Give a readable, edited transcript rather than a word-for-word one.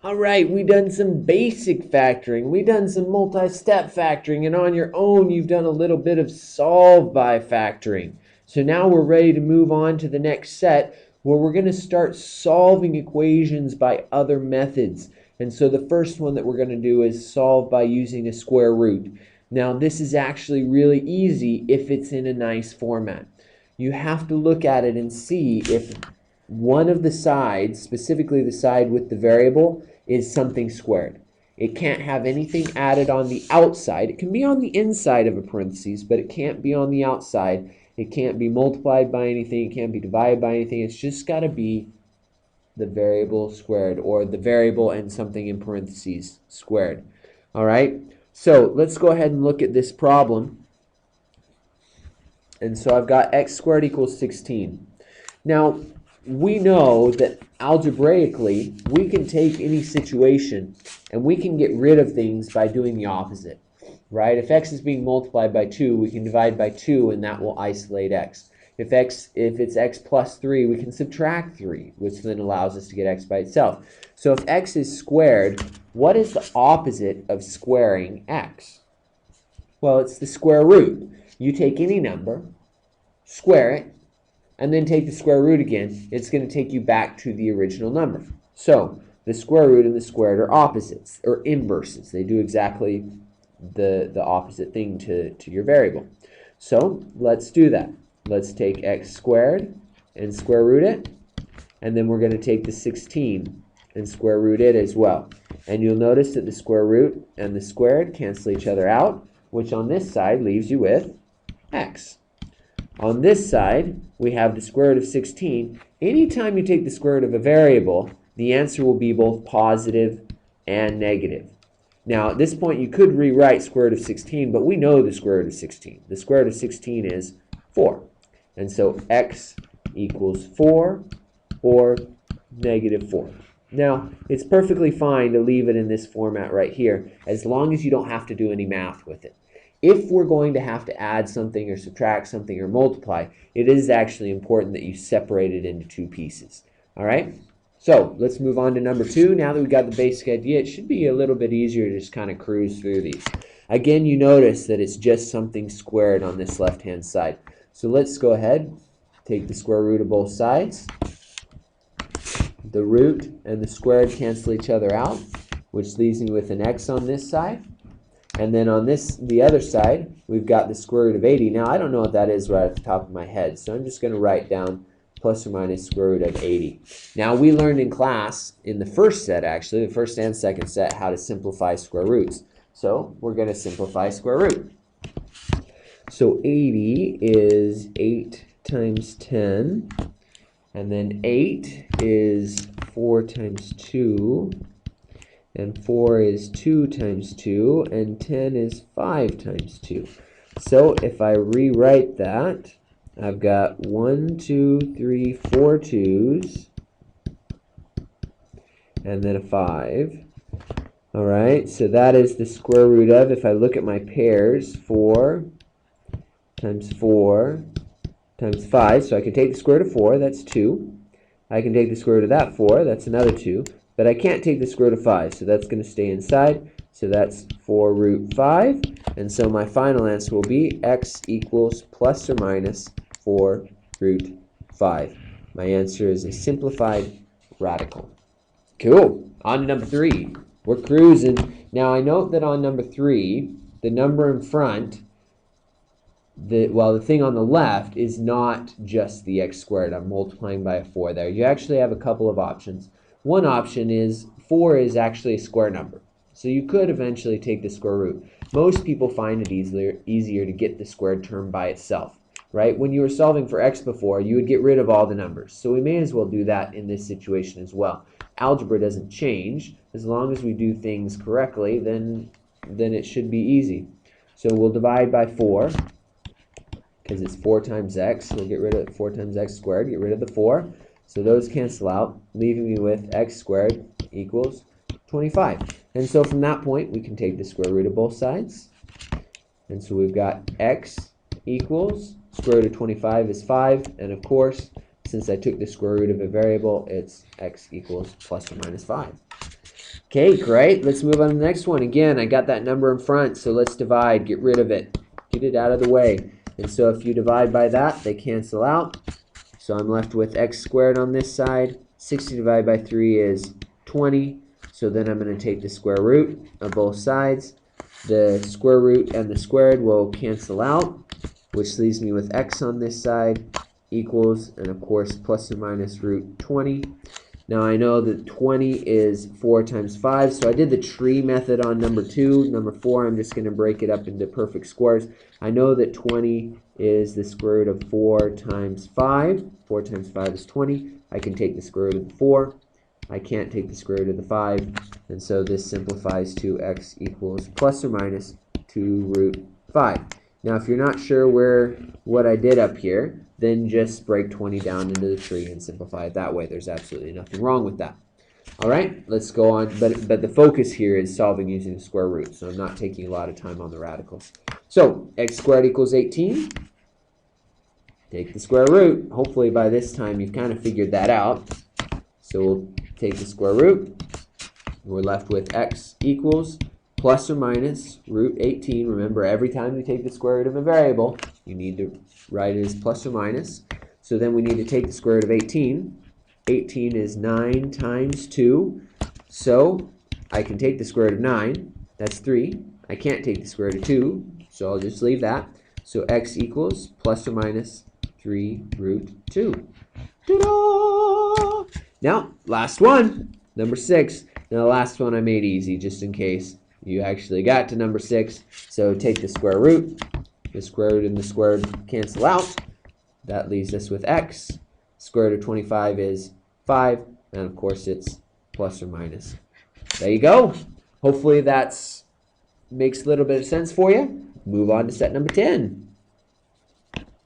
All right, we've done some basic factoring. We've done some multi-step factoring, and on your own, you've done a little bit of solve by factoring. So now we're ready to move on to the next set where we're going to start solving equations by other methods. And so the first one that we're going to do is solve by using a square root. Now, this is actually really easy if it's in a nice format. You have to look at it and see if one of the sides, specifically the side with the variable, is something squared. It can't have anything added on the outside. It can be on the inside of a parentheses, but it can't be on the outside. It can't be multiplied by anything. It can't be divided by anything. It's just got to be the variable squared, or the variable and something in parentheses squared. All right, so let's go ahead and look at this problem. And so I've got x squared equals 16. Now, we know that algebraically, we can take any situation and we can get rid of things by doing the opposite, right? If x is being multiplied by 2, we can divide by 2 and that will isolate x. If it's x plus 3, we can subtract 3, which then allows us to get x by itself. So if x is squared, what is the opposite of squaring x? Well, it's the square root. You take any number, square it, and then take the square root again. It's going to take you back to the original number. So the square root and the squared are opposites, or inverses. They do exactly the opposite thing to your variable. So let's do that. Let's take x squared and square root it, and then we're going to take the 16 and square root it as well. And you'll notice that the square root and the squared cancel each other out, which on this side leaves you with x. On this side, we have the square root of 16. Anytime you take the square root of a variable, the answer will be both positive and negative. Now, at this point, you could rewrite square root of 16, but we know the square root of 16. The square root of 16 is 4. And so x equals 4 or negative 4. Now, it's perfectly fine to leave it in this format right here, as long as you don't have to do any math with it. If we're going to have to add something or subtract something or multiply, it is actually important that you separate it into two pieces. All right? So let's move on to number 2. Now that we've got the basic idea, it should be a little bit easier to just kind of cruise through these. Again, you notice that it's just something squared on this left-hand side. So let's go ahead, take the square root of both sides. The root and the squared cancel each other out, which leaves me with an x on this side. And then on the other side, we've got the square root of 80. Now, I don't know what that is right off the top of my head, so I'm just going to write down plus or minus square root of 80. Now, we learned in class, in the first set actually, the first and second set, how to simplify square roots. So we're going to simplify square root. So 80 is 8 times 10, and then 8 is 4 times 2. And 4 is 2 times 2, and 10 is 5 times 2. So if I rewrite that, I've got 1, 2, 3, 4 2's, and then a 5. All right, so that is the square root of, if I look at my pairs, 4 times 4 times 5. So I can take the square root of 4, that's 2. I can take the square root of that 4, that's another 2. But I can't take the square root of 5, so that's going to stay inside. So that's 4 root 5. And so my final answer will be x equals plus or minus 4 root 5. My answer is a simplified radical. Cool. On to number 3. We're cruising. Now I note that on number 3, the number in front, the thing on the left is not just the x squared. I'm multiplying by a 4 there. You actually have a couple of options. One option is 4 is actually a square number. So you could eventually take the square root. Most people find it easier to get the squared term by itself, right? When you were solving for x before, you would get rid of all the numbers. So we may as well do that in this situation as well. Algebra doesn't change. As long as we do things correctly, then it should be easy. So we'll divide by 4, because it's 4 times x. We'll get rid of 4 times x squared, get rid of the 4. So those cancel out, leaving me with x squared equals 25. And so from that point, we can take the square root of both sides. And so we've got x equals, square root of 25 is 5. And of course, since I took the square root of a variable, it's x equals plus or minus 5. cake, right? Let's move on to the next one. Again, I got that number in front, so let's divide, get rid of it, get it out of the way. And so if you divide by that, they cancel out. So I'm left with x squared on this side. 60 divided by 3 is 20. So then I'm going to take the square root of both sides. The square root and the squared will cancel out, which leaves me with x on this side equals, and of course, plus or minus root 20. Now I know that 20 is 4 times 5, so I did the tree method on number 2. Number 4, I'm just going to break it up into perfect squares. I know that 20 is the square root of 4 times 5. 4 times 5 is 20. I can take the square root of the 4. I can't take the square root of the 5, and so this simplifies to x equals plus or minus 2 root 5. Now if you're not sure what I did up here, then just break 20 down into the tree and simplify it that way. There's absolutely nothing wrong with that. All right, let's go on. But the focus here is solving using the square root, so I'm not taking a lot of time on the radicals. So x squared equals 18. Take the square root. Hopefully by this time you've kind of figured that out. So we'll take the square root. We're left with x equals plus or minus root 18. Remember, every time you take the square root of a variable, you need to write it as plus or minus. So then we need to take the square root of 18. 18 is 9 times 2. So I can take the square root of 9. That's 3. I can't take the square root of 2, so I'll just leave that. So x equals plus or minus 3 root 2. Ta-da! Now, last one, number 6. Now, the last one I made easy, just in case you actually got to number 6. So take the square root. The square root and the square root cancel out. That leaves us with x. Square root of 25 is 5. And, of course, it's plus or minus. There you go. Hopefully that makes a little bit of sense for you. Move on to set number 10.